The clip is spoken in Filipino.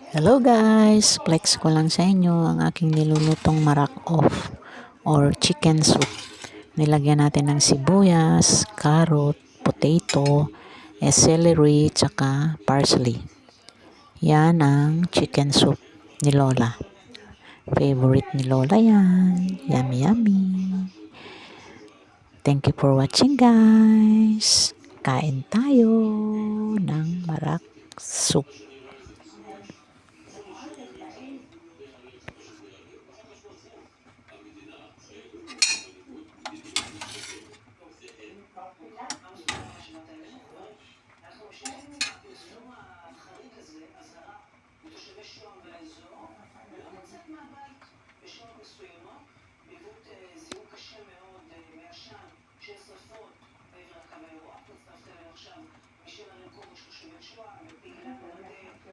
Hello guys! Flex ko lang sa inyo ang aking nilulutong marak off or chicken soup. Nilagyan natin ng sibuyas, carrot, potato, celery, tsaka parsley. Yan ang chicken soup ni Lola. Favorite ni Lola yan. Yummy yummy. Thank you for watching guys. Kain tayo ng marak soup.